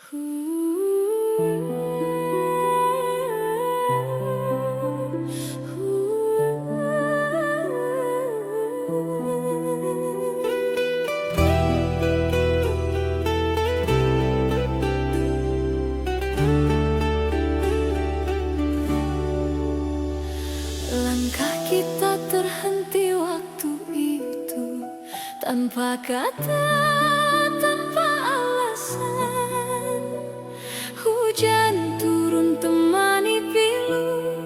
Langkah kita terhenti waktu itu, tanpa kata, tanpa alasan. Hujan turun temani pilu,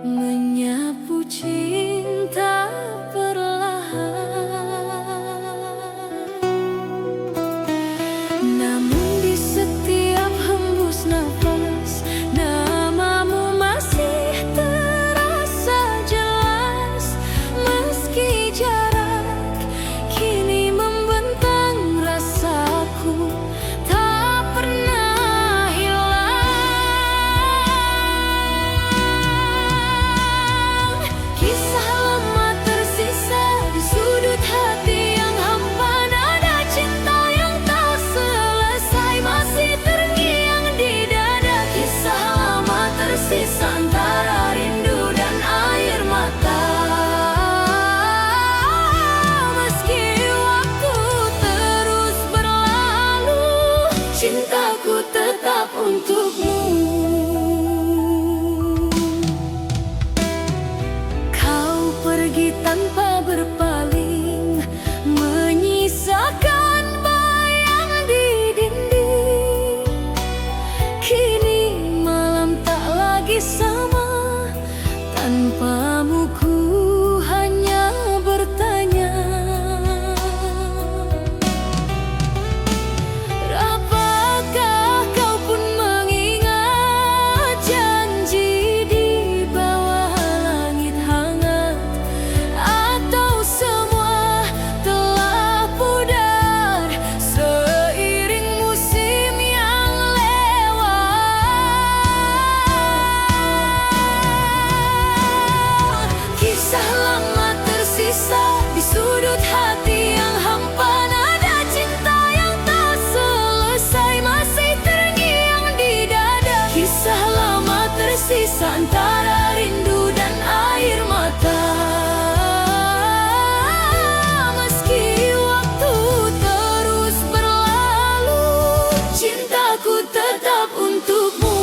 menyapu cinta perlahan. Namun di setiap hembus nafas, namamu masih terasa jelas. Meski jarak kini membentang, rasaku tak pernah hilang. Kisah lama tersisa di sudut hati yang hampa, nada cinta yang tak selesai masih terngiang di dada. Kisah lama tersisa antara rindu dan air mata. Meski waktu terus berlalu, cintaku tetap untukmu. Kau pergi tanpa berpaling, menyisakan bayang di dinding. Kini malam tak lagi sama, tanpamu ku hanya bertanya. Apakah kau pun mengingat janji di bawah langit hangat? Atau semua telah pudar seiring musim yang lewat? Kisah lama tersisa di sudut hati yang hampa, nada cinta yang tak selesai masih terngiang di dada. Kisah lama tersisa antara rindu dan air mata. Meski waktu terus berlalu, cintaku tetap untukmu.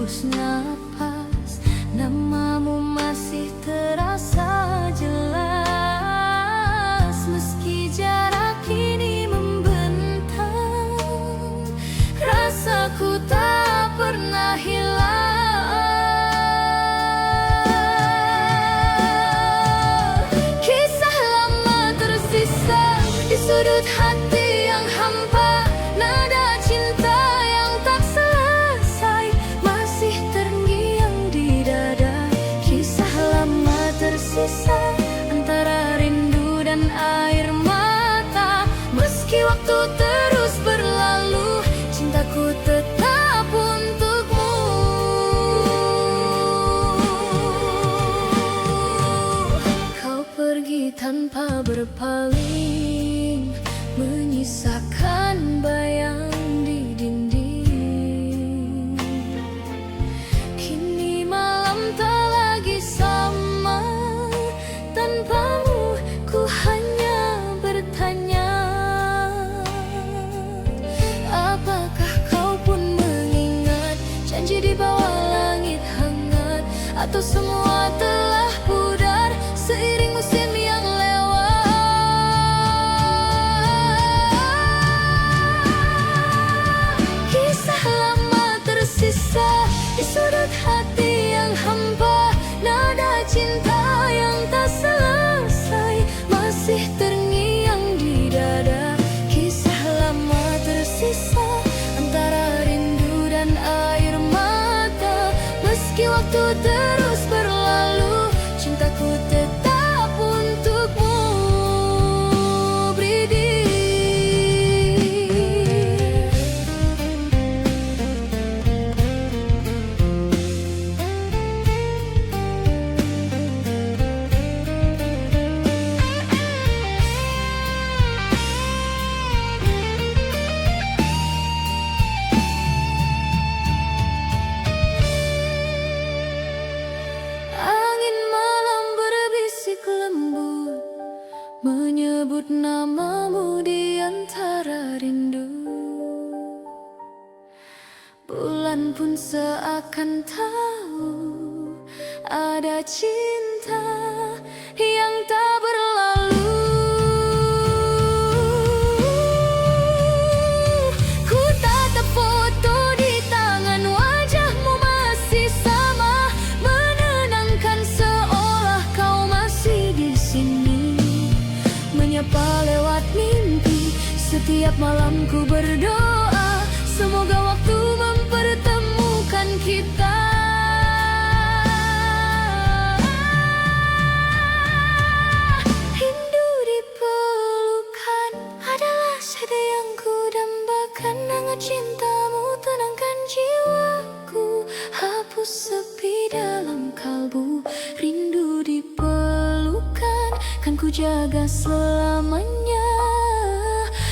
hembus napas, namamu masih terasa jelas. Meski jarak kini membentang, rasaku tak pernah hilang. Kisah lama tersisa di sudut hati yang hampa, nada cinta yang tak selesai masih terngiang di dada. Kisah lama tersisa antara rindu dan air mata. Meski waktu terus berlalu, cintaku tetap untukmu. Kau pergi tanpa berpaling, menyisakan bayang di dinding. Kini malam tak lagi sama, tanpamu ku hanya bertanya, apakah kau pun mengingat janji di bawah langit hangat? Atau semua telah pudar seiring musim yang lewat? Kisah lama tersisa di sudut hati yang hampa, nada cinta yang tak selesai masih terngiang di dada. Kisah lama tersisa antara rindu dan air mata. Meski waktu terus berlalu, cintaku tetap untukmu. Bridi. Angin malam berbisik lembut, menyebut namamu di antara rindu. Bulan pun seakan tahu ada cinta yang tak berlalu. Ku tatap foto di tangan, wajahmu masih sama, menenangkan seolah kau masih di sini. Menyapa lewat mimpi, setiap malam ku berdoa, semoga waktu mempertemukan kita. Rindu di pelukan adalah sada yang ku dambakan. Hangat cintamu tenangkan jiwaku, hapus sepi dalam kalbu. Rindu di pelukan kan ku jaga selamanya.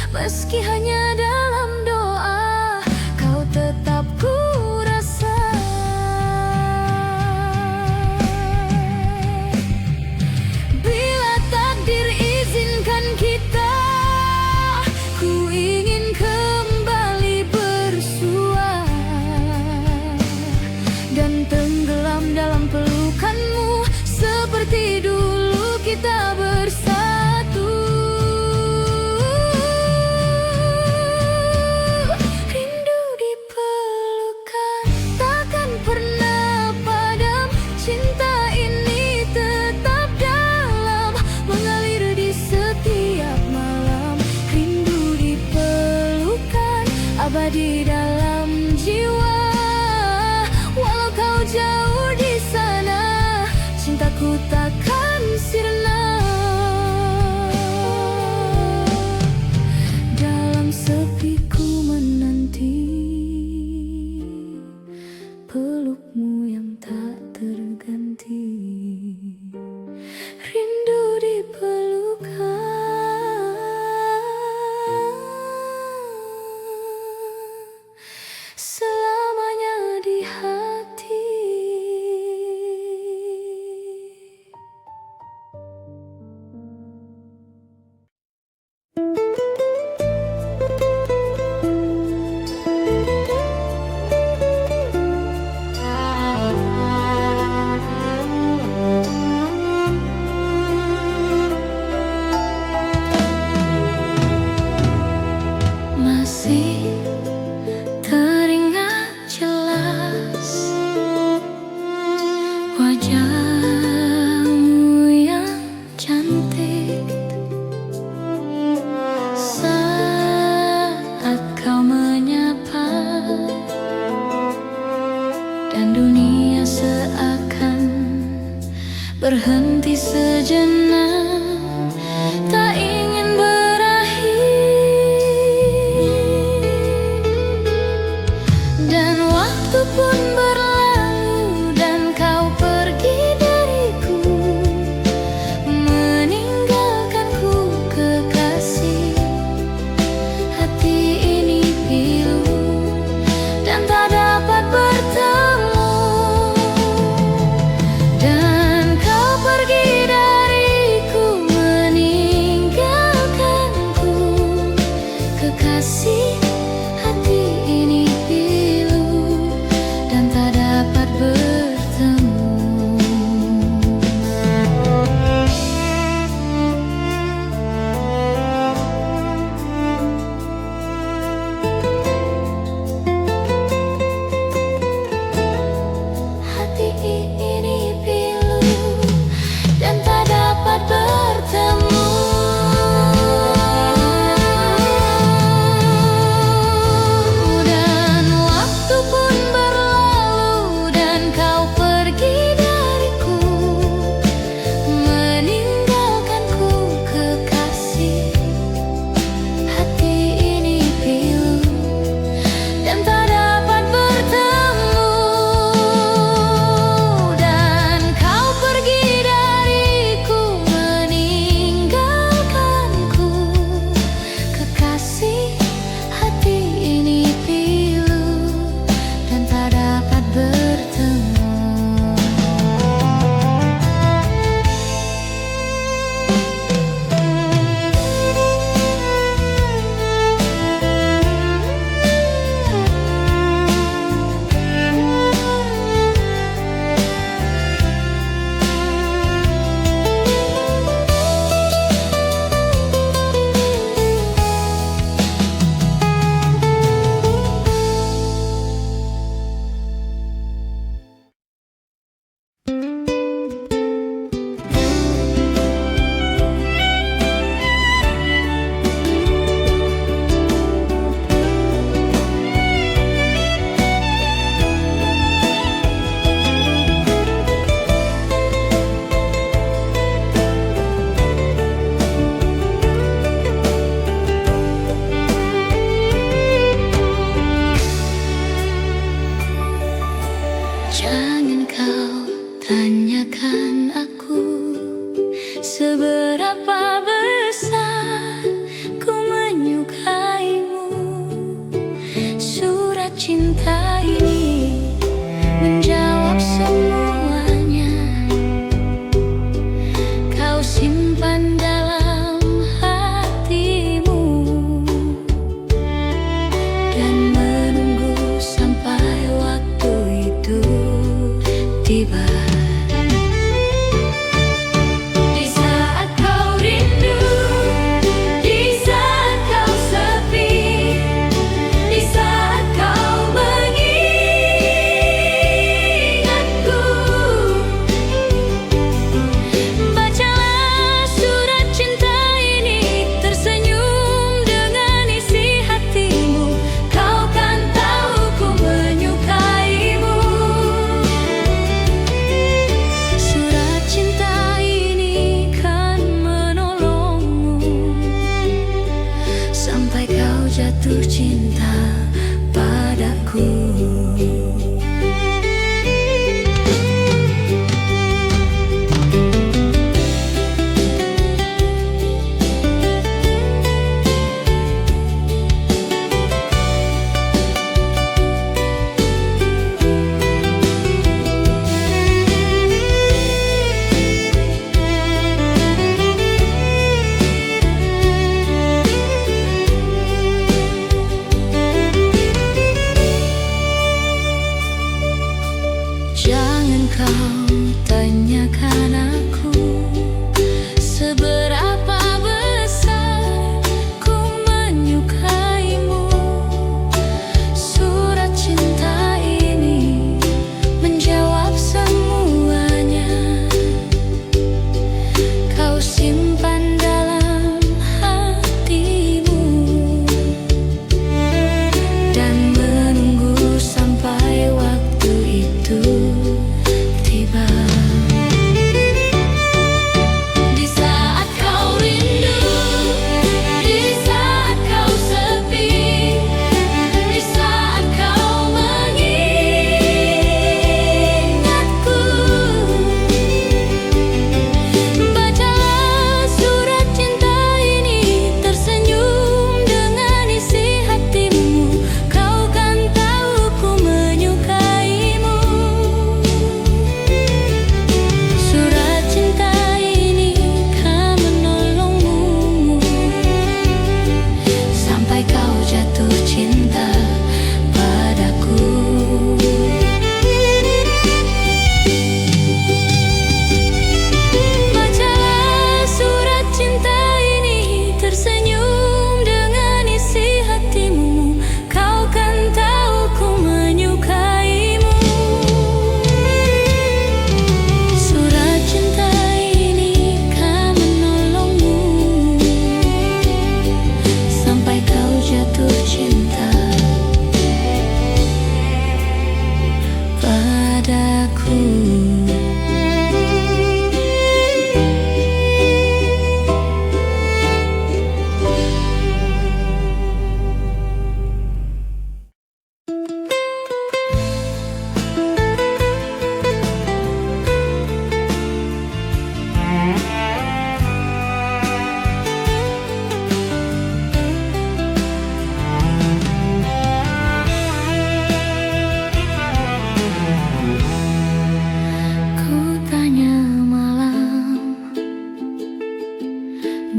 Meski hanya dalam doa, kau tetap ku rasa. Bila takdir izinkan kita, ku ingin kembali bersua dan tenggelam dalam pelukanmu seperti dulu kita bersatu. Rindu di pelukan takkan pernah padam, cinta ini tetap dalam, mengalir di setiap malam. Rindu di pelukan abadi dalam jiwa, walau kau jauh di sana, cintaku takkan sirna. Dalam sepi ku menanti pelukmu yang tak terganti. Rindu di pelukan selamanya di hati. dan dunia seakan berhenti sejenak, tak ingin berakhir. Dan waktu pun berlalu dan kau pergi dariku, meninggalkanku kekasih. Hati ini pilu dan tak dapat bertemu. Dan kau pergi dariku, meninggalkanku kekasih. Hati ini pilu dan tak dapat bertemu. Hati ini pilu dan tak dapat bertemu. Dan waktu pun berlalu dan kau pergi dariku, meninggalkanku kekasih. Hati ini pilu dan tak dapat bertemu. Dan kau pergi dariku, meninggalkanku kekasih. Hati ini pilu dan tak dapat bertemu. Jangan kau tanyakan aku seberapa besar ku menyukaimu. Surat cinta ini menjawab semuanya. Kau simpan dalam hatimu dan menunggu sampai waktu itu tiba. Di saat kau rindu, di saat kau sepi, di saat kau mengingatku, bacalah surat cinta ini, tersenyum dengan isi hatimu. Kau kan tahu ku menyukaimu. Surat cinta ini kan menolongmu sampai kau jatuh cinta padaku. Jangan kau tanyakan aku seberapa besar ku menyukaimu. Surat cinta ini menjawab semuanya. Kau simpan dalam hatimu dan menunggu sampai waktu itu duniaku.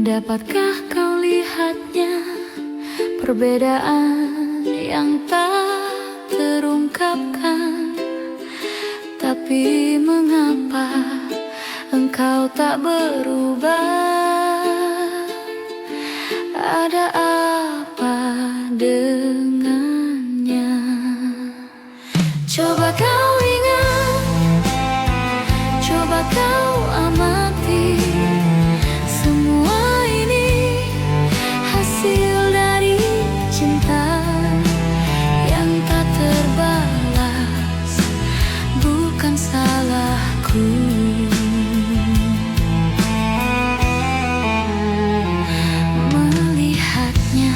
Dapatkah kau lihatnya, perbedaan yang tak terungkapkan? Tapi mengapa engkau tak berubah? Ada apa dengannya? Coba kau ingat, coba kau amati. Semua ini hasil dari cinta yang tak terbalas, bukan salahku. Melihatnya,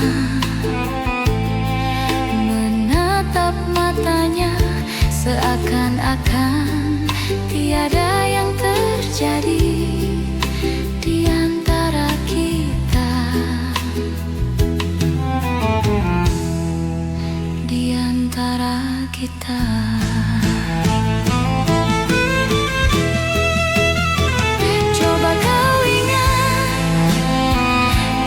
menatap matanya, seakan-akan tiada yang terjadi di antara kita, di antara kita. Coba kau ingat,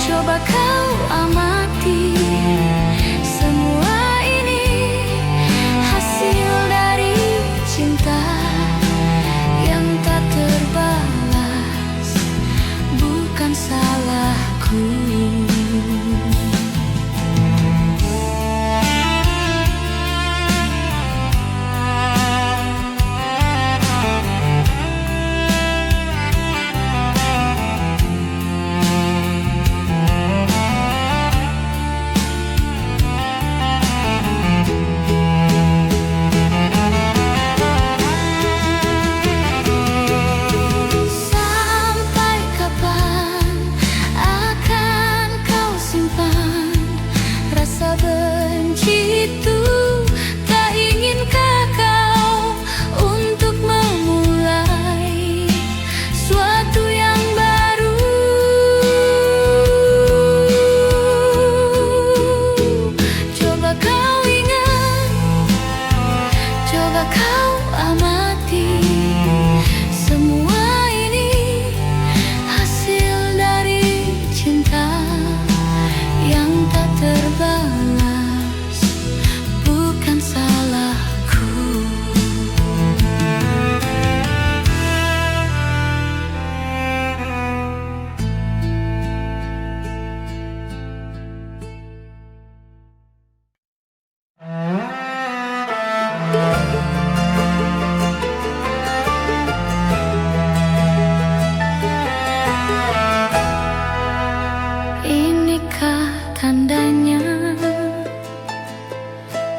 coba kau amati. Semua ini hasil dari cinta yang tak terbalas, bukan salahku. Sampai kapan akan kau simpan rasa benci itu? Tak inginkah kau untuk memulai suatu yang baru? Coba kau ingat, coba kau amati. Semua ini hasil dari cinta yang tak terbalas, bukan salahku. Inikah tandanya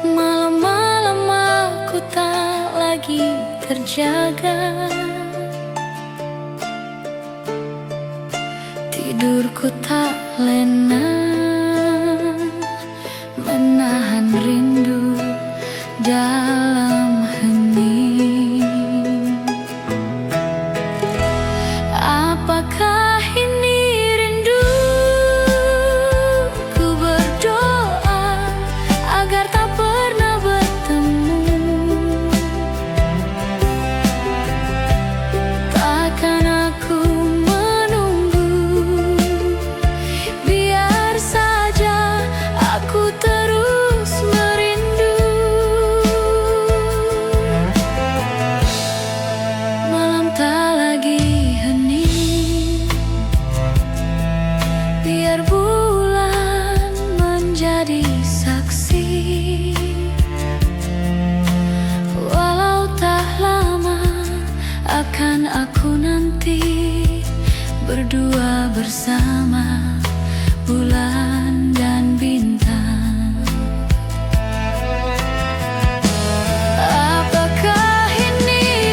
malam-malam aku tak lagi terjaga? Tidurku tak lena, menahan rindu dalam hening. Apakah ini rindu? Ku berdoa agar tak pernah bertemu. Takkan aku menunggu, biar saja aku terus merindu. Malam tak lagi hening, biar bulan menjadi saksi. Walau tak lama akan aku nanti berdua bersama bulan dan bintang. Apakah ini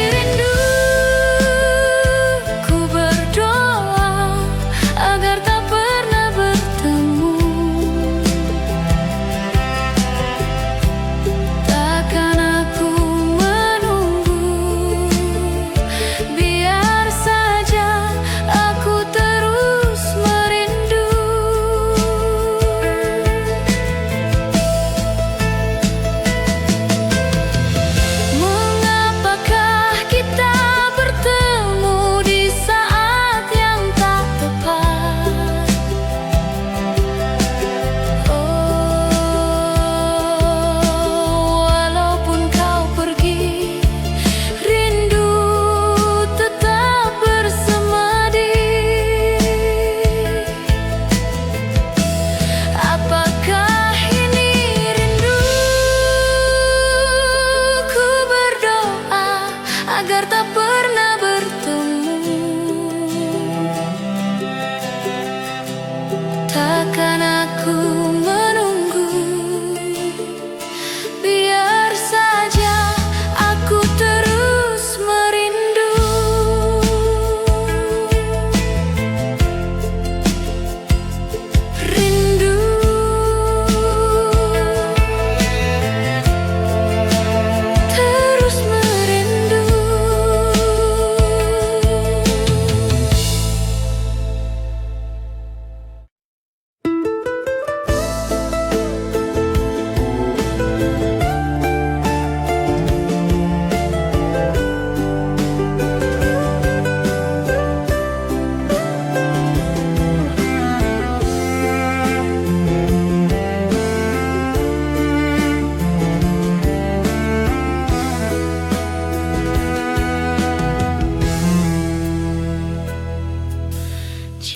agar tak pernah bertemu. Takkan aku menunggu, biar saja aku terus merindu. Rindu terus merindu.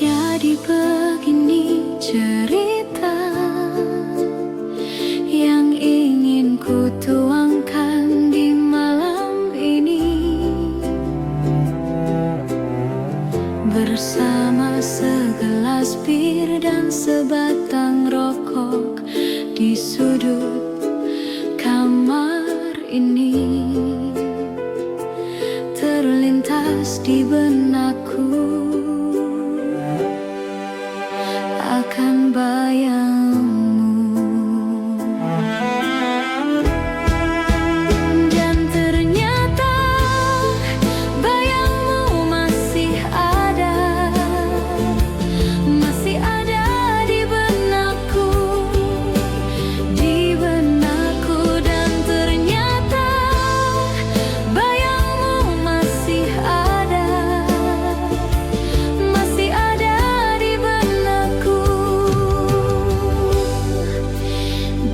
Jadi begini cerita yang ingin ku tuangkan di malam ini, bersama segelas bir dan sebatang rokok di sudut kamar ini. Terlintas di benakku akan bayangmu, dan ternyata bayangmu masih ada di benakku, dan ternyata bayangmu masih ada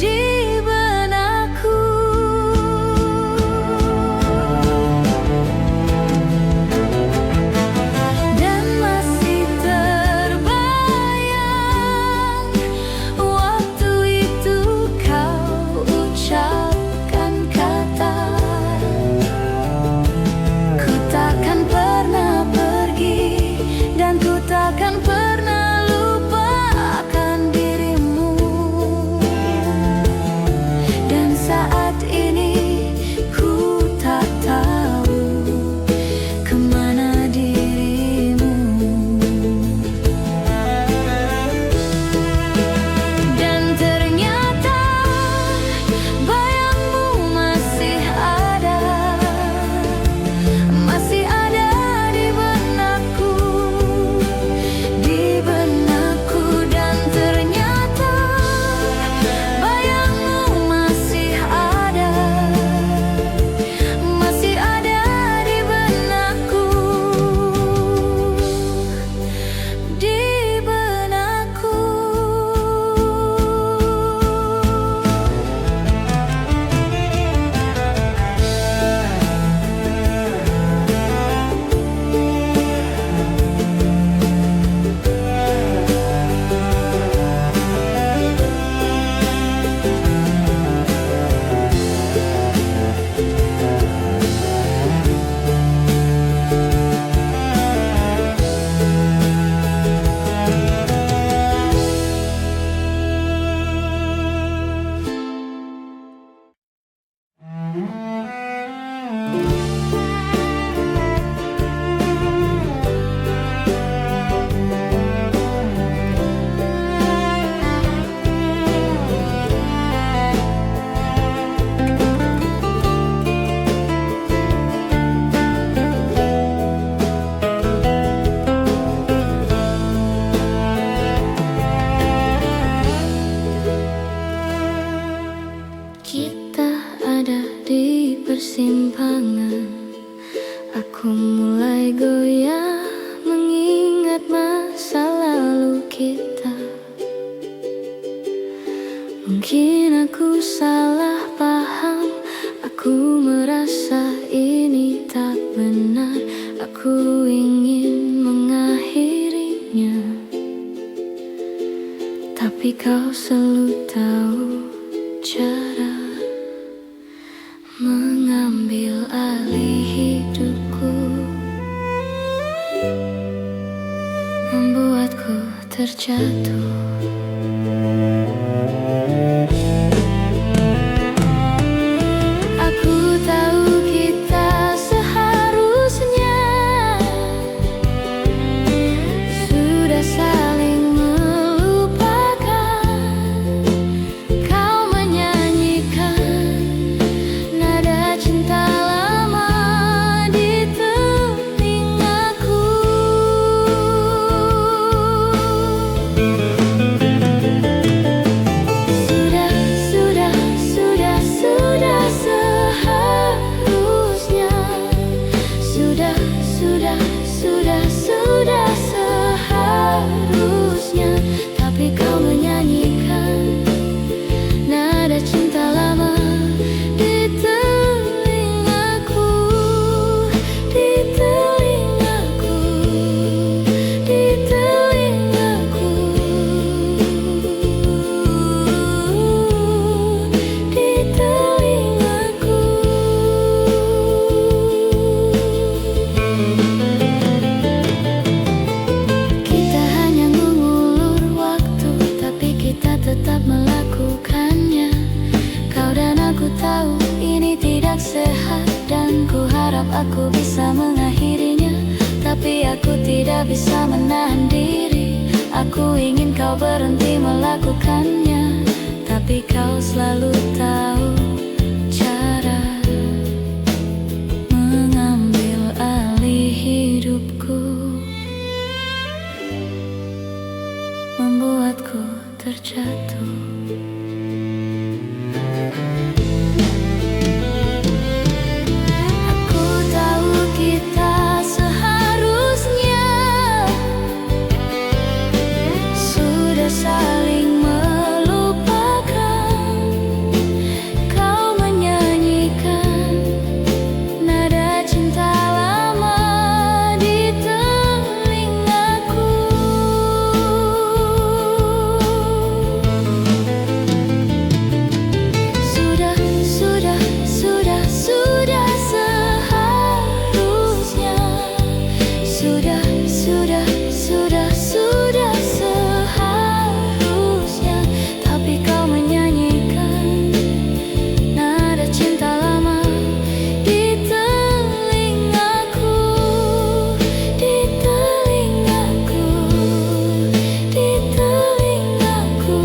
di benakku. Dan masih terbayang waktu itu kau ucapkan kata, ku takkan pernah pergi dan ku takkan pernah lupakan dirimu. Dan saat ini ku tak tahu kemana dirimu. Dan ternyata bayangmu masih ada di benakku, dan ternyata bayangmu masih ada di benakku, kita ada di persimpangan. Aku mulai goyah mengingat masa lalu kita. Mungkin aku salah paham, aku merasa ini tak benar. Aku ingin mengakhirinya, tapi kau selalu tahu cara mengambil alih hidup. terjatuh. Aku tahu kita seharusnya sudah saling melupakan. Kau menyanyikan nada cinta lama di telingaku. Sudah seharusnya, tapi kau menyanyikan nada cinta lama di telingaku, di telingaku, di telingaku, di telingaku. Tetap melakukannya. Kau dan aku tahu ini tidak sehat, dan ku harap aku bisa mengakhirinya. Tapi aku tidak bisa menahan diri. Aku ingin kau berhenti melakukannya, tapi kau selalu tahu cara mengambil alih hidupku, membuatku terjatuh. Aku tahu kita seharusnya sudah saling melupakan. Kau menyanyikan nada cinta lama di telingaku. Sudah seharusnya, tapi kau menyanyikan nada cinta lama di telingaku, di telingaku, di telingaku,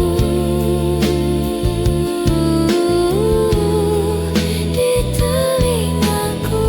di telingaku.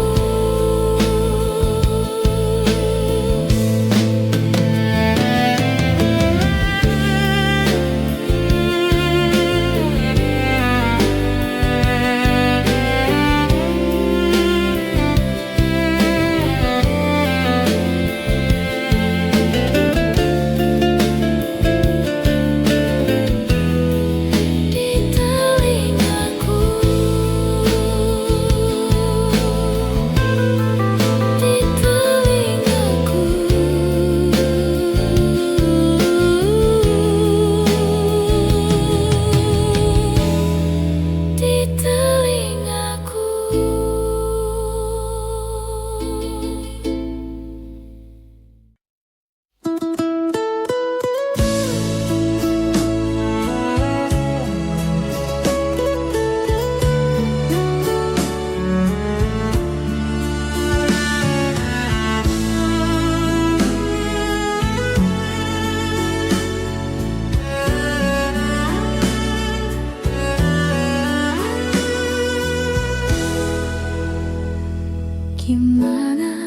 Gimana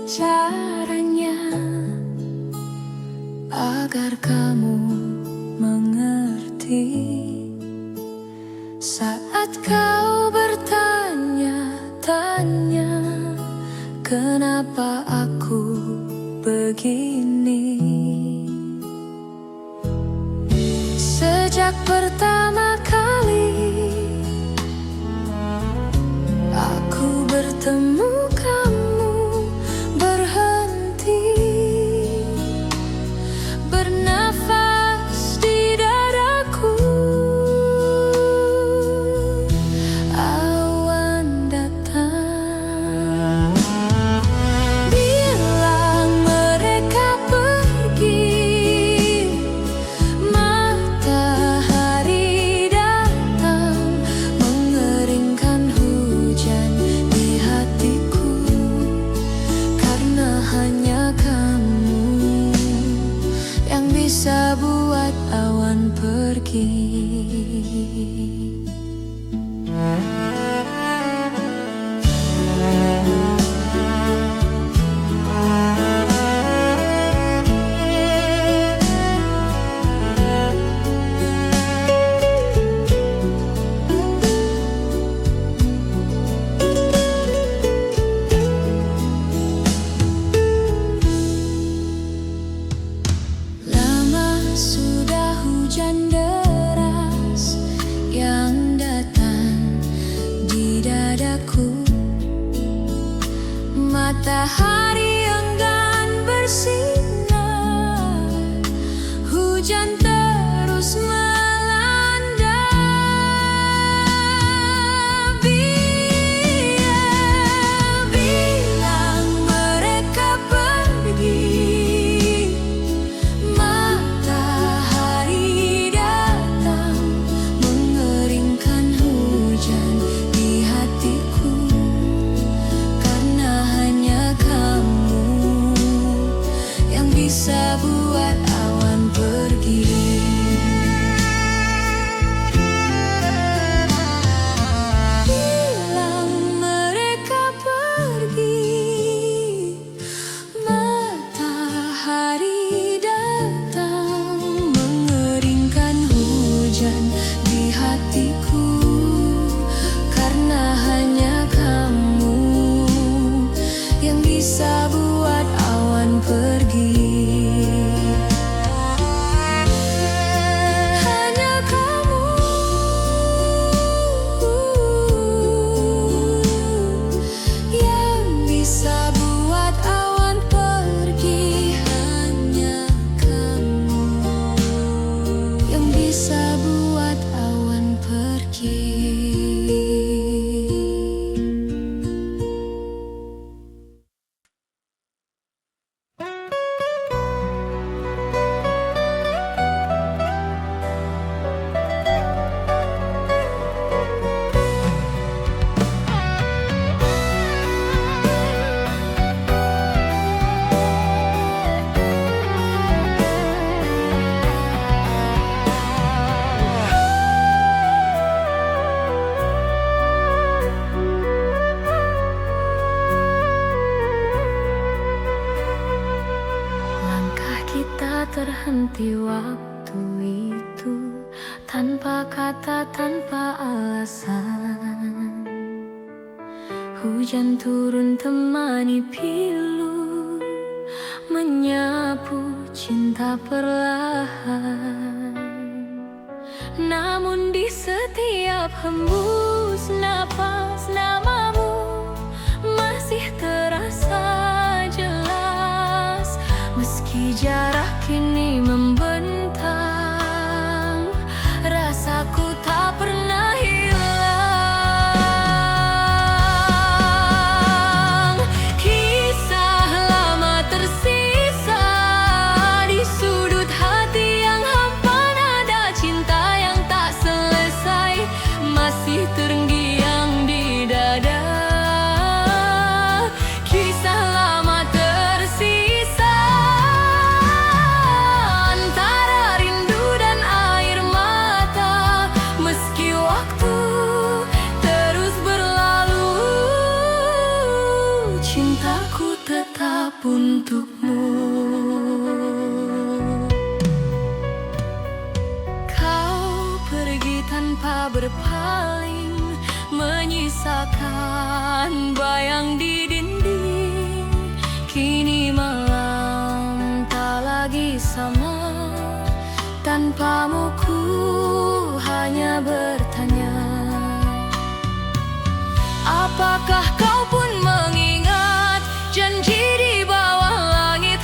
caranya agar kamu mengerti saat kau bertanya-tanya kenapa aku begini? Sejak pertama kali aku bertemu kamu, berhenti bernafas di dadaku. Awan datang, bilang mereka pergi. pergi. Lama sudah hujan deras yang datang di dadaku. Matahari enggan bersinar, hujan terus melanda. Bilang mereka pergi, matahari datang mengeringkan hujan di hatiku. Karena hanya kamu yang bisa buat awan pergi. Bilang mereka pergi, matahari datang mengeringkan hujan di hatiku. Karena hanya kamu yang bisa buat awan pergi. Hanya kamu yang bisa buat awan pergi. Hanya kamu yang bisa buat awan pergi. Langkah kita terhenti waktu itu, tanpa kata, tanpa alasan. Hujan turun temani pilu, menyapu cinta perlahan. Namun di setiap hembus napas namamu masih terasa jelas. Meski jarak kini membentang, rasaku tak pernah hilang. Kisah lama tersisa di sudut hati yang hampa, nada cinta yang tak selesai masih terngiang di dada. Kisah lama tersisa antara rindu dan air mata. Meski waktu terus berlalu, cintaku tetap untukmu. Kau pergi tanpa berpaling, menyisakan bayang di dinding. Kini malam tak lagi sama, tanpamu ku hanya bertanya. Apakah kau pun mengingat janji di bawah langit?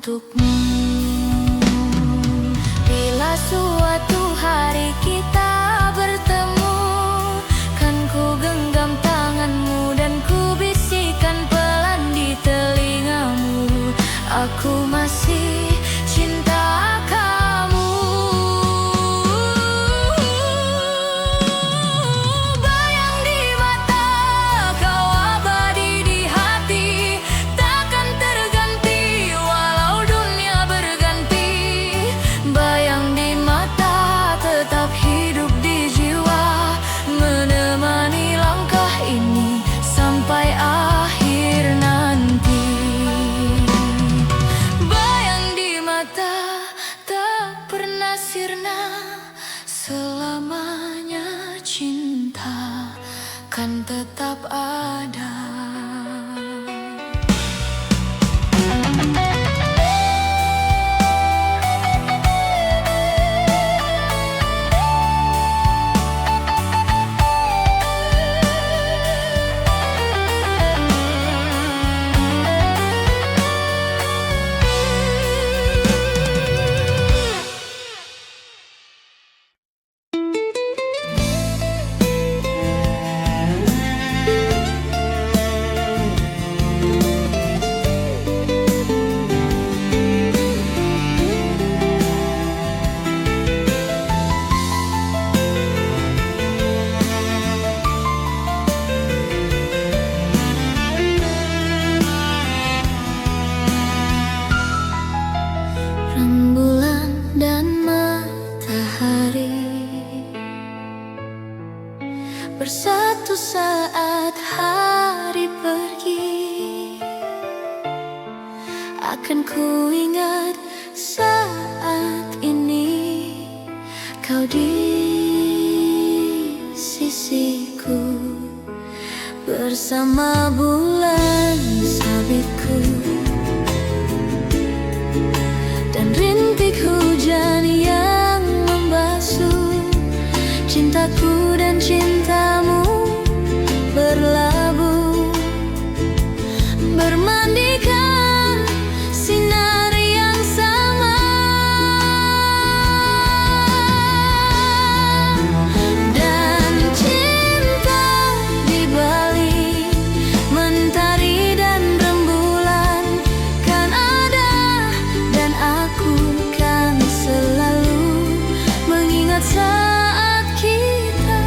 untukmu. Bila suatu hari kita bertemu, kan ku genggam tanganmu dan ku bisikan pelan di telingamu, aku masih cinta kamu. Bayang di mata, kau abadi di hati, takkan terganti walau dunia berganti. Bayang di mata, tetap hidup di jiwa, menemani langkah ini sampai akhir nanti. Bayang di mata, tak pernah sirna, selamanya cinta kan tetap ada. Rembulan dan matahari bersatu saat hari pergi. Akan ku ingat saat ini kau di sisiku, bersama bulan sabitku dan rintik hujan yang membasuh cintaku dan cintamu, berlabuh bermandikan sinar yang sama. Dan cinta di balik mentari dan rembulan kan ada, dan aku kan selalu mengingat saat kita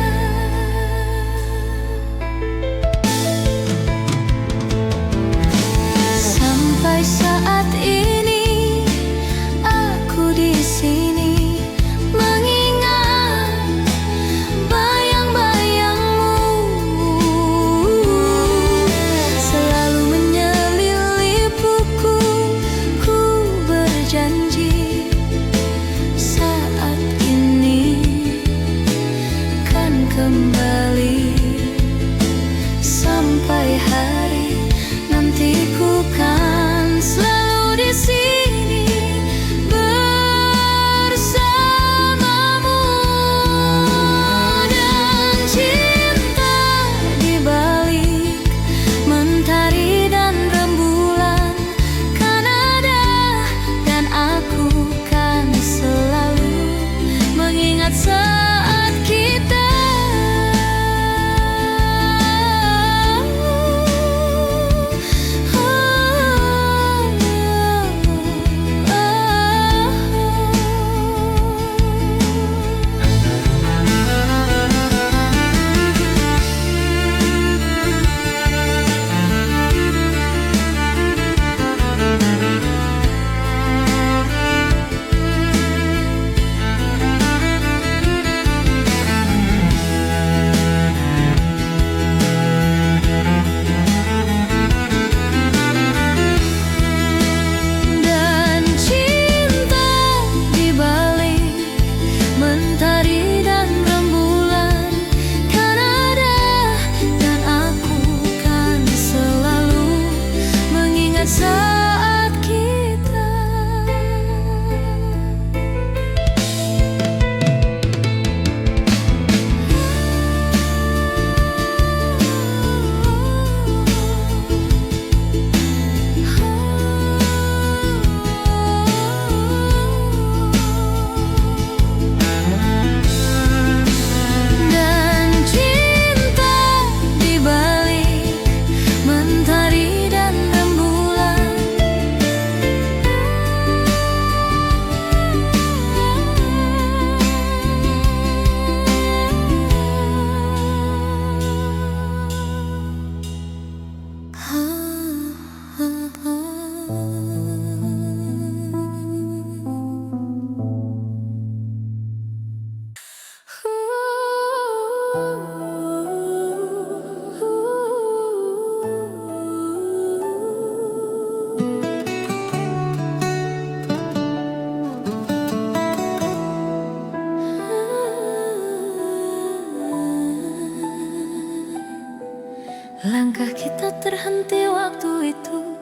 terhenti waktu itu,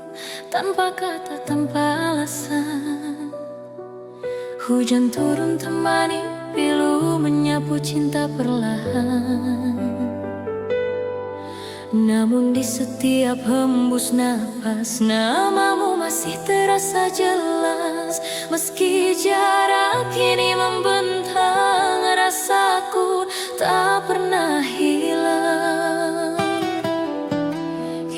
tanpa kata, tanpa alasan. Hujan turun temani pilu, menyapu cinta perlahan. Namun di setiap hembus napas, namamu masih terasa jelas. Meski jarak kini membentang, rasaku tak pernah hilang.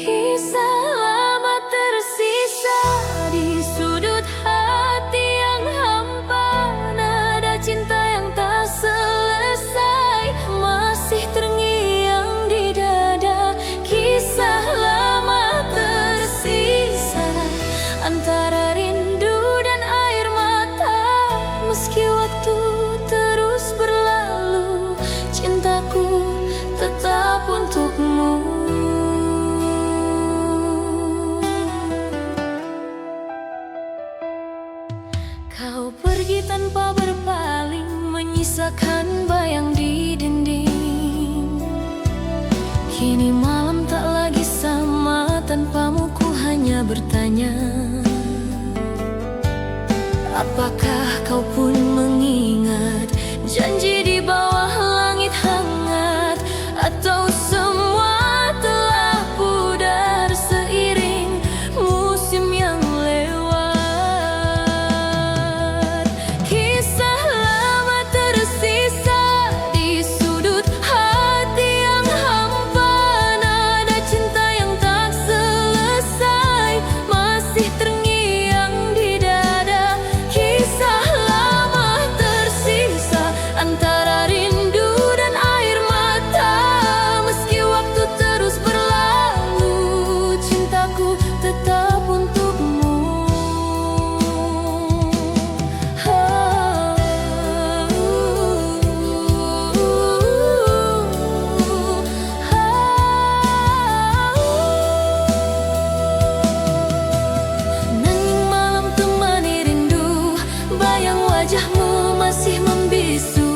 Kisah lama tersisa di sudut hati yang hampa, nada cinta yang tak selesai masih terngiang di dada. Kisah lama tersisa antara rindu dan air mata. Meski waktu terus berlalu, cintaku tetap untukmu. Kau pergi tanpa berpaling, menyisakan bayang di dinding. Kini malam tak lagi sama, tanpamu ku hanya bertanya, apakah kau pun mengingat janji di bawah langit hangat? Atau semua telah pudar seiring musim yang lewat? Kisah lama tersisa di sudut hati yang hampa, nada cinta yang tak selesai masih terngiang di dada. Kisah lama tersisa antara rindu dan air mata. Meski waktu terus berlalu, cintaku tetap untukmu. Nanging malam temani rindu, bayang wajahmu masih membisu.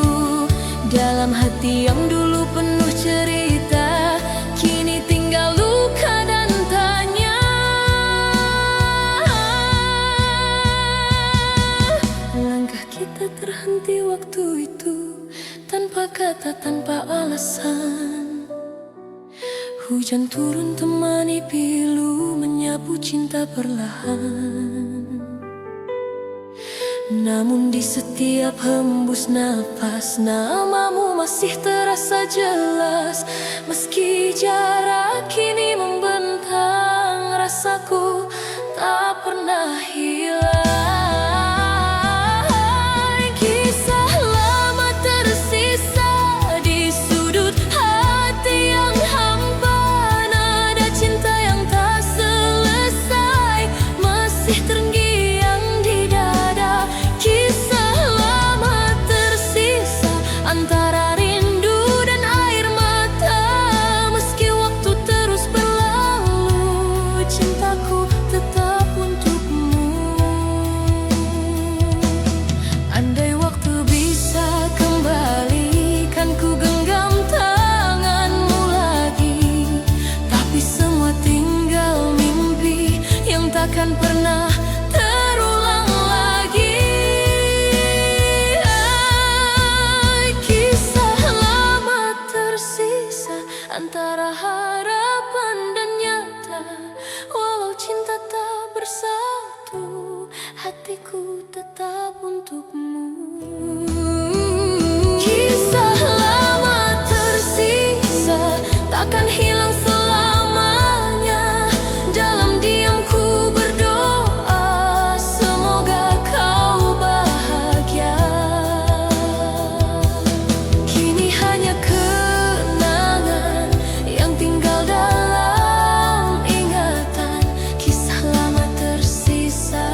Dalam hati yang dulu penuh cerita, kini tinggal luka dan tanya. Langkah kita terhenti waktu itu, tanpa kata, tanpa alasan. Hujan turun temani pilu, menyapu cinta perlahan. Namun di setiap hembus napas, namamu masih terasa jelas. Meski jarak kini membentang, rasaku tak pernah hilang. Kisah lama tersisa di sudut hati yang hampa, nada cinta yang tak selesai masih terngiang di dada. Kisah lama tersisa antara rindu dan air mata. Meski waktu terus berlalu, cintaku tetap untukmu. Andai waktu bisa kembali, kan ku genggam tanganmu lagi. Tapi semua tinggal mimpi yang takkan pernah terulang lagi. Kisah lama tersisa antara harapan dan nyata. Walau cinta tak bersatu, hatiku tetap untukmu. Kisah lama tersisa takkan hilang selamanya. Dalam diamku berdoa, semoga kau bahagia. Kini hanya kenangan yang tinggal dalam ingatan. Kisah lama tersisa.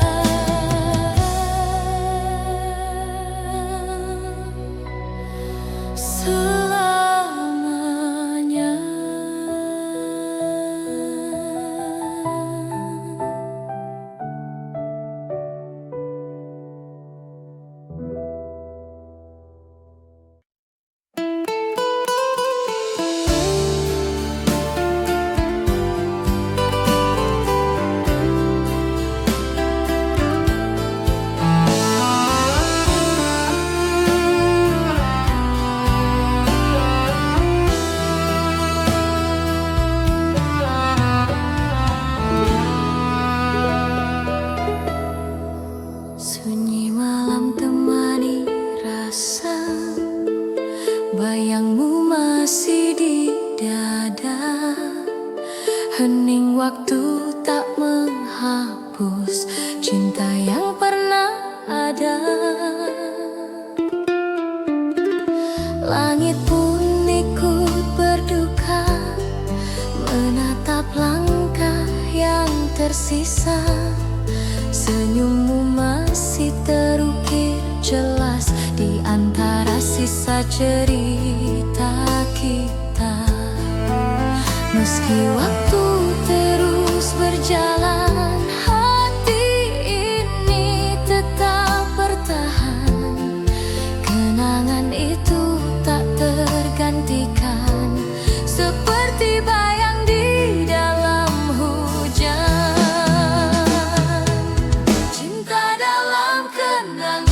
hening waktu tak menghapus cinta yang pernah ada. Langit pun ikut berduka menatap langkah yang tersisa. Senyummu masih terukir jelas di antara sisa cerita kita. Meski waktu terus berjalan, hati ini tetap bertahan. Kenangan itu tak tergantikan, seperti bayang di dalam hujan. Cinta dalam kenangan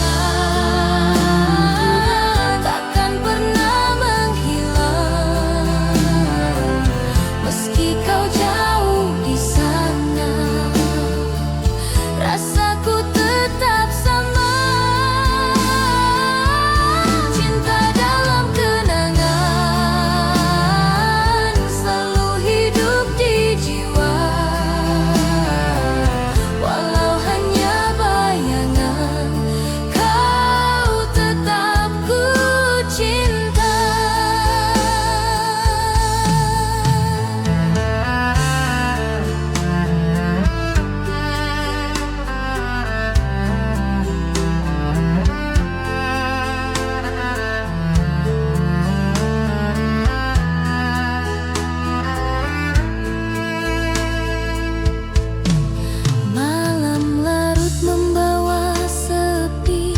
takkan pernah menghilang. Meski kau jauh di sana, rasaku tetap sama. Cinta dalam kenangan selalu hidup di jiwa. Walau hanya bayangan, kau tetap ku cinta. Malam larut membawa sepi,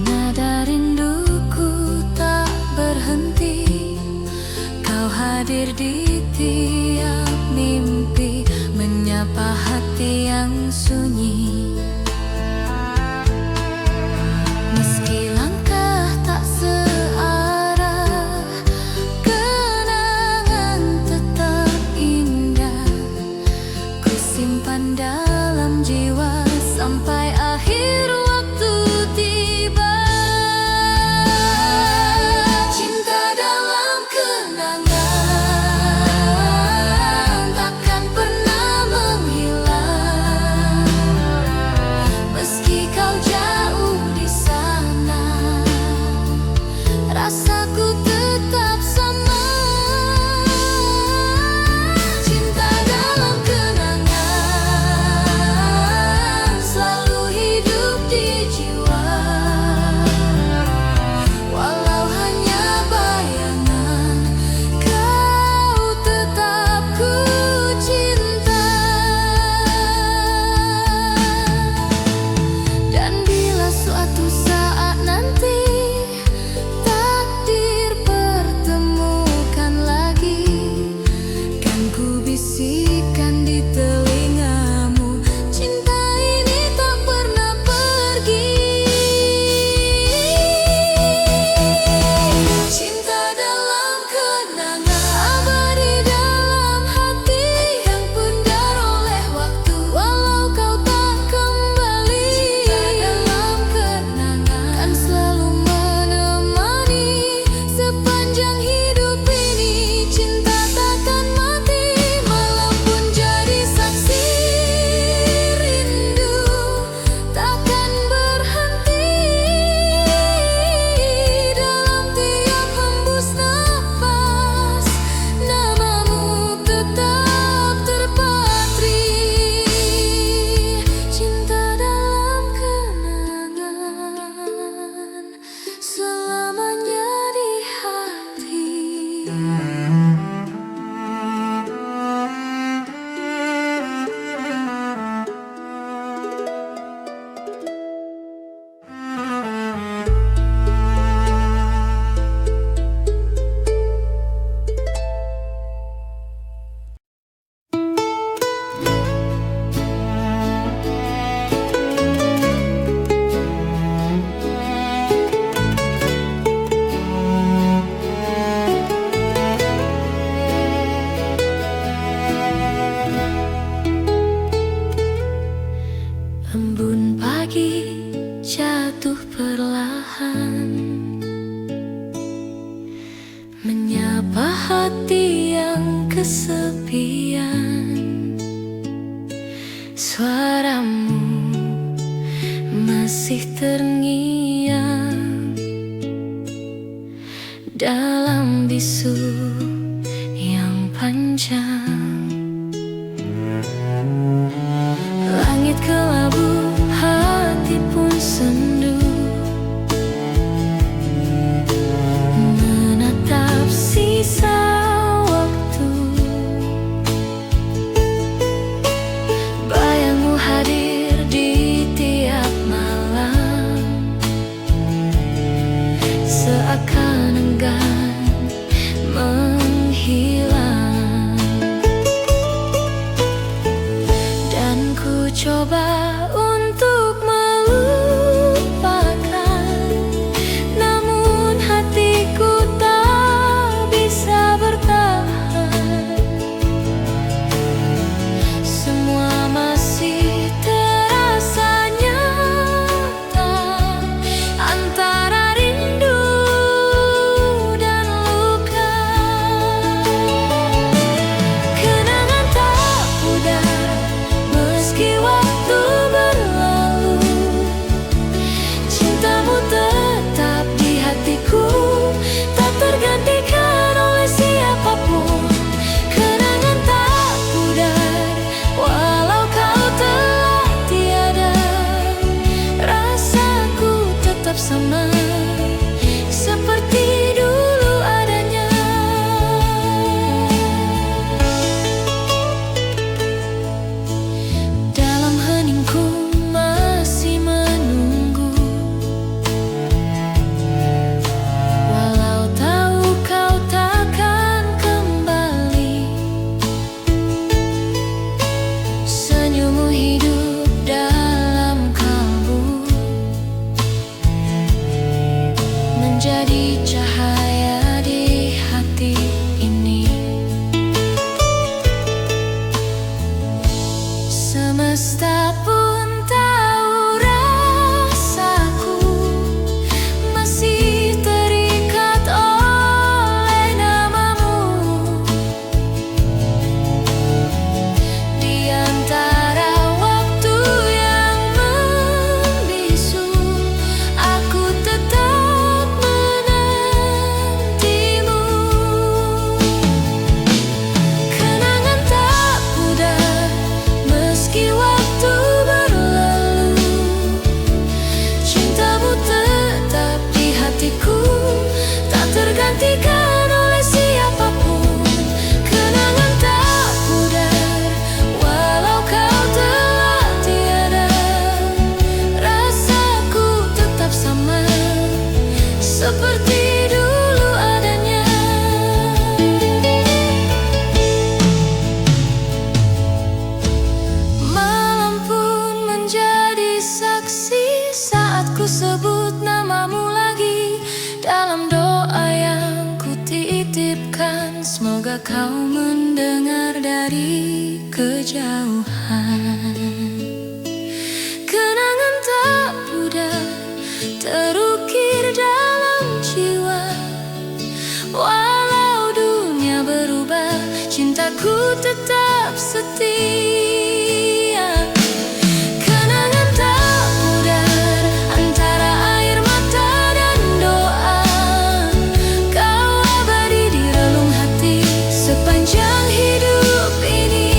nada rinduku tak berhenti. Kau hadir di tiap mimpi, menyapa hati yang sunyi. Meski langkah tak searah, kenangan tetap indah. Ku simpan dalam jiwa sampai akhir waktu tiba. Cinta dalam kenangan takkan pernah menghilang. Meski kau jauh di sana, rasaku tetap sama. Cinta dalam kenangan selalu hidup di jiwa. Walau hanya bayangan, kau tetap ku cinta. Dan bila suatu saat nanti takdir pertemukan lagi, kan ku bisikan di telingamu, cinta ini tak pernah pergi. Cinta dalam kenangan abadi dalam hati, yang pudar oleh waktu walau kau tak kembali. Cinta dalam kenangan kan selalu menemani sepanjang hidup ini. Cinta takkan mati, walaupun jadi saksi rindu takkan berhenti. Dalam tiap hembus nafas, namamu tetap terpatri. Cinta dalam kenangan selamanya di hati. Embun pagi jatuh perlahan, menyapa hati yang kesepian. Suaramu masih terngiang dalam bisu yang panjang. Langit kelabu, hati pun sendu, menatap sisa waktu. Bayangmu hadir di tiap malam, seakan enggan menghilang. Dan ku coba untuk melupakan, namun hatiku tak bisa bertahan. Semua masih terasa nyata, antara rindu dan luka. Kenangan tak pudar meski waktu berlalu, cintamu tetap di hatiku, tak tergantikan oleh siapapun. Kenangan tak pudar walau kau telah tiada, rasaku tetap sama seperti dulu adanya. Dalam heningku masih menunggu, walau tahu kau takkan kembali. Senyummu hidup dalam kalbu, menjadi cahaya di hati ini. Semesta pun tahu rasaku masih terikat oleh namamu. Di antara waktu yang membisu, aku tetap menantimu. Kenangan tak pudar meski waktu berlalu, cintamu tetap di hatiku, tak tergantikan oleh siapapun. Kenangan tak pudar walau kau telah tiada, rasaku tetap sama seperti dulu adanya. Malam pun menjadi saksi saat ku sebut namamu lagi. Dalam doa yang ku titipkan, semoga kau mendengar dari kejauhan. Kenangan tak pudar terukir dalam jiwa, walau dunia berubah, cintaku tetap setia. Kenangan tak pudar antara air mata dan doa, kau abadi di relung hati sepanjang hidup ini.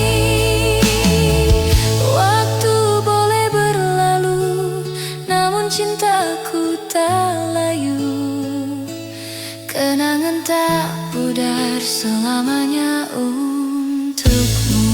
Waktu boleh berlalu, namun cintaku tak layu. Kenangan tak pudar selamanya untukmu.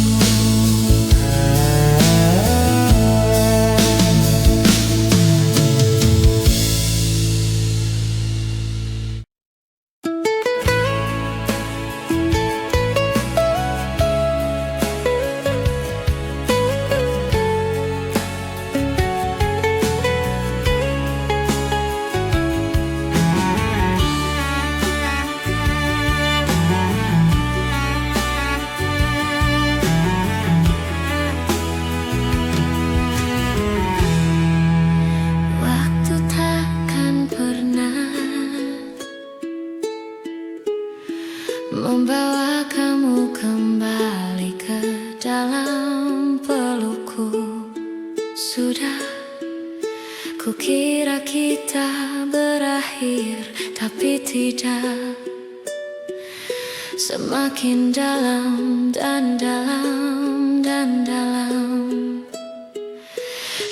membawa kamu kembali ke dalam pelukku. sudah. Kukira kita berakhir, tapi tidak. Semakin dalam dan dalam dan dalam.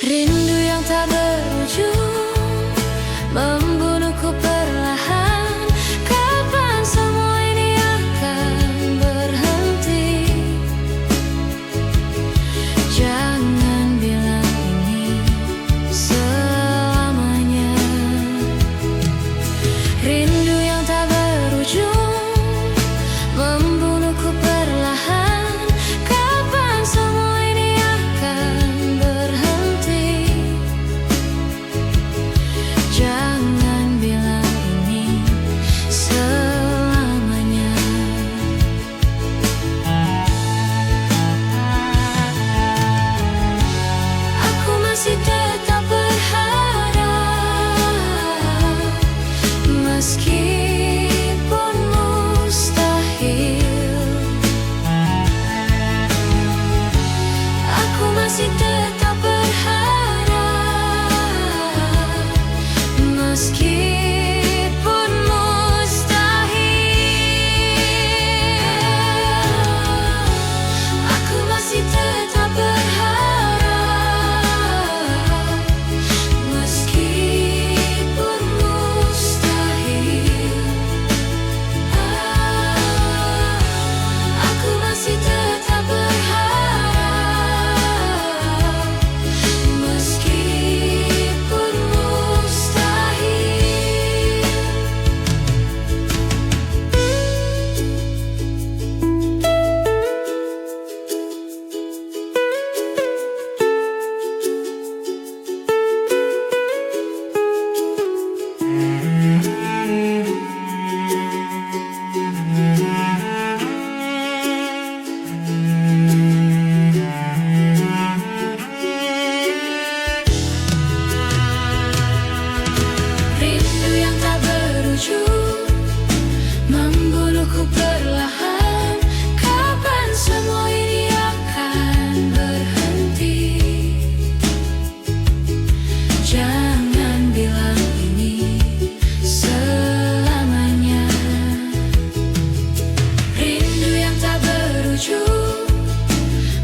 Rindu yang tak berujung membunuhku perlahan. Kapan semua ini akan berhenti? Jangan bilang ini selamanya. Rindu yang tak berujung membunuhku perlahan. Kapan semua ini akan berhenti? Jangan bilang ini selamanya. Aku masih tetap berharap, meskipun mustahil. Aku masih tetap berharap, meskipun mustahil. Aku masih tetap berharap, meskipun mustahil. Aku masih tetap berharap, meskipun mustahil. Rindu yang tak berujung membunuhku perlahan. Kapan semua ini akan berhenti? Jangan bilang ini selamanya. Rindu yang tak berujung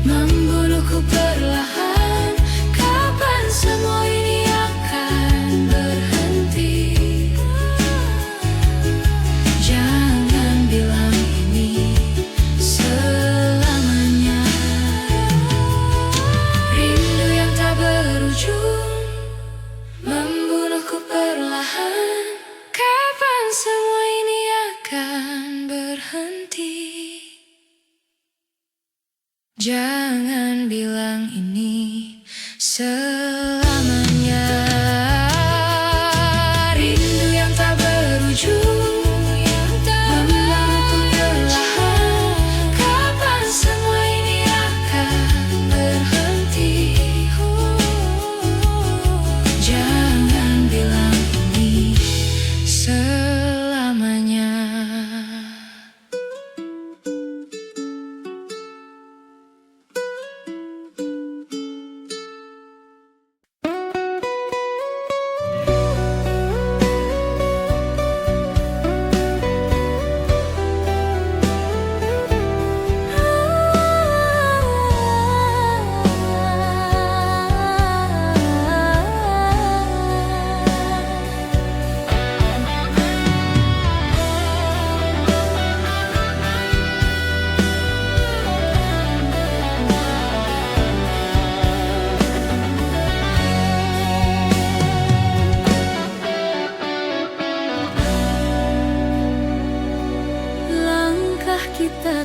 membunuhku perlahan. Kapan semua ini akan berhenti? Jangan bilang ini selamanya. Rindu yang tak berujung membunuhku perlahan. Kapan semua ini akan berhenti? Jangan bilang ini selamanya. Rindu yang tak berujung membunuhku perlahan. Kapan semua ini akan berhenti? Jangan bilang ini selamanya.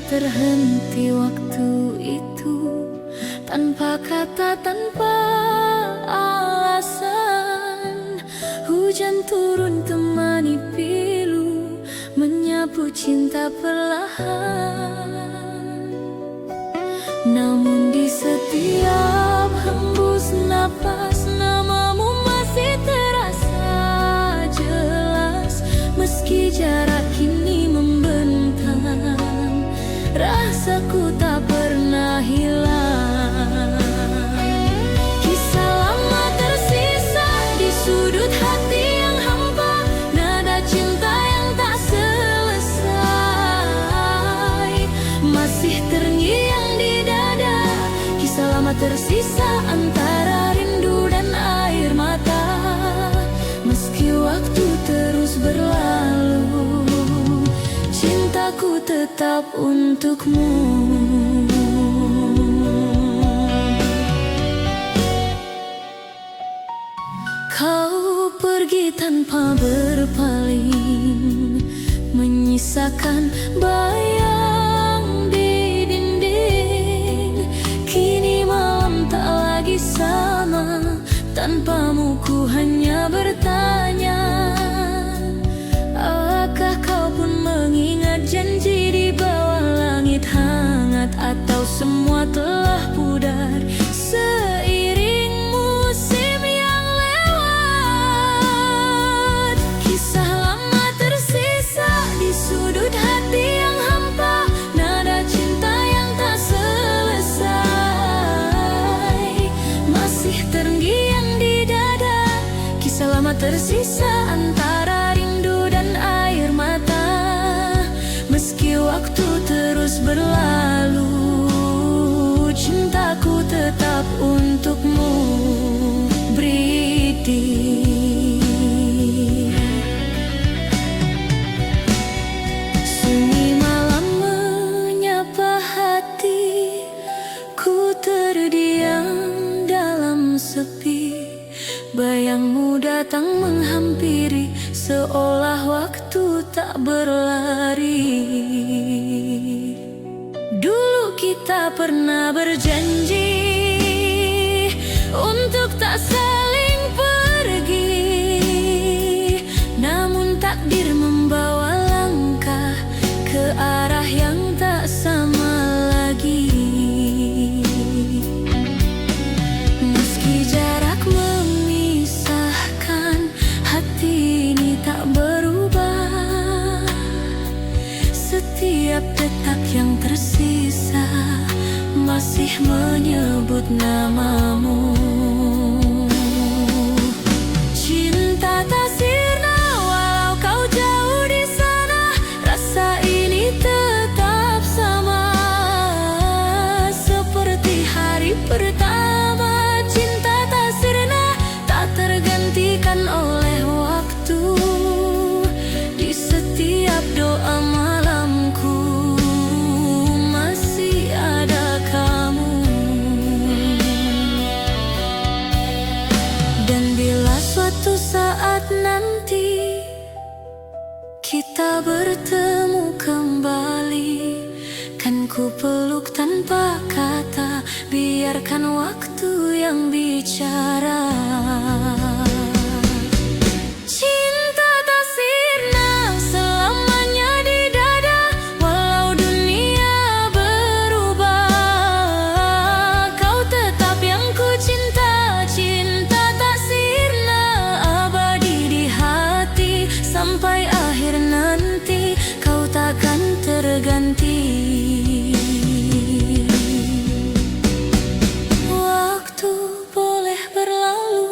Terhenti waktu itu tanpa kata, tanpa alasan. Hujan turun temani pilu, menyapu cinta perlahan. Namun di setiap hembus napas, namamu masih terasa jelas. Meski jarak kini membentang, rasaku tak pernah hilang. Kisah selama tersisa antara rindu dan air mata. Meski waktu terus berlalu, cintaku tetap untukmu. Kau pergi tanpa berpaling, menyisakan bayang di dinding. Kini malam tak lagi sama, tanpamu ku hanya bertanya. Apakah kau pun mengingat janji di bawah langit hangat, atau semua telah pudar seiring musim yang lewat? Kisah lama tersisa di sudut hati yang hampa, nada cinta yang tak selesai masih terngiang di dada. Kisah lama tersisa antara rindu dan air mata. Meski waktu terus berlalu, cintaku tetap untukmu, Briti. Sunyi malam menyapa hati, ku terdiam dalam sepi. Bayangmu datang menghampiri, seolah waktu tak berlari. Dulu kita pernah berjanji untuk tak saling pergi, namun takdir membawa langkah ke arah yang tak sama lagi. Meski jarak memisahkan, hati ini tak berubah. Setiap detak yang tersisa masih menyebut namamu. Cinta tak sirna walau kau jauh di sana, rasa ini tetap sama seperti hari pertama. Cinta tak sirna, tak tergantikan oleh waktu. Di setiap doa malamku masih ada kamu. Dan bila suatu saat nanti kita bertemu kembali, kan ku peluk tanpa kata, biarkan waktu yang bicara. Cinta tak sirna selamanya di dada, walau dunia berubah, kau tetap yang ku cinta. Cinta tak sirna abadi di hati, sampai akhir nanti kau takkan terganti. Waktu boleh berlalu,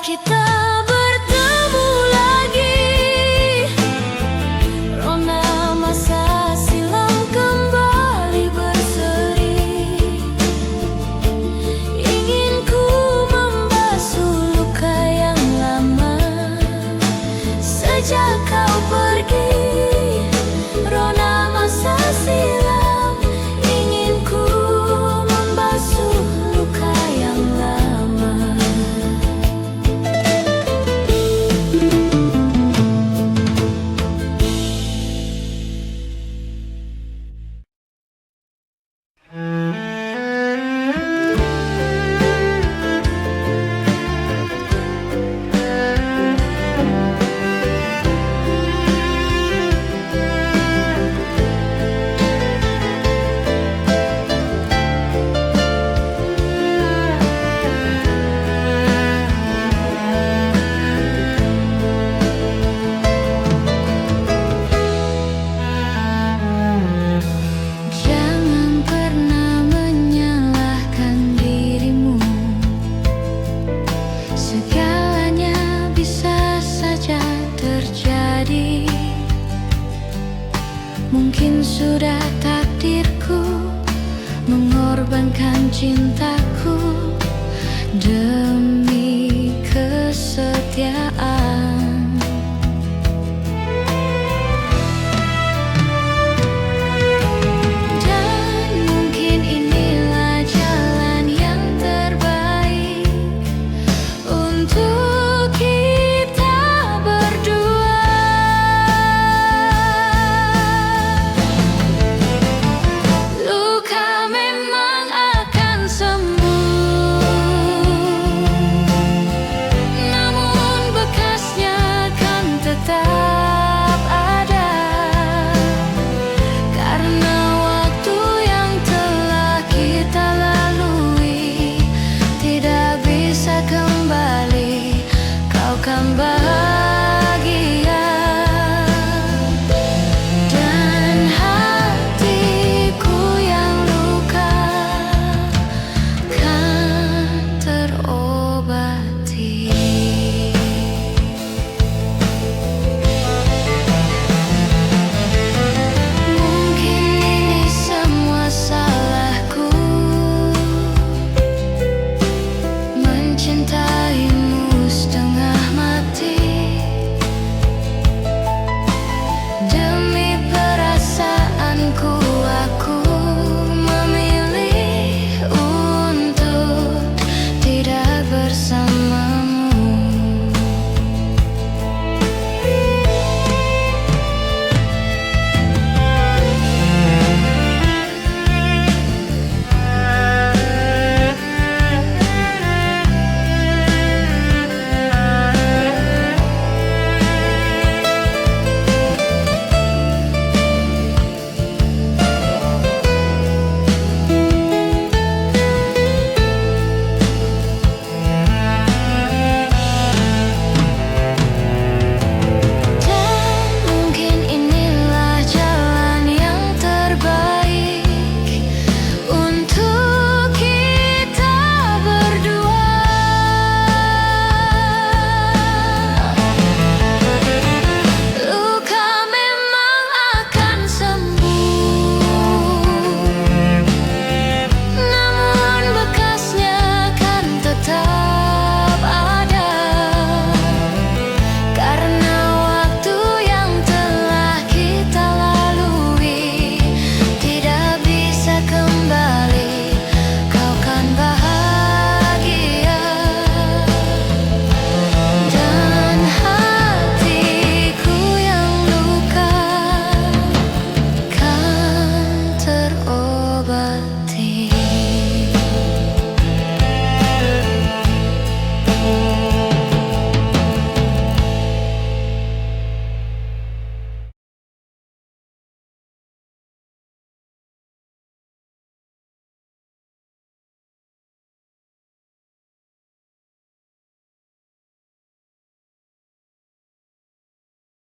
kita bertemu lagi. Rona masa silam kembali berseri. Ingin ku membasuh luka yang lama. Sejak kau pergi, Rona masa silam, ingin ku membasuh luka yang lama. Jangan pernah menyalahkan dirimu. Segalanya bisa saja terjadi. Mungkin sudah takdirku mengorbankan cintaku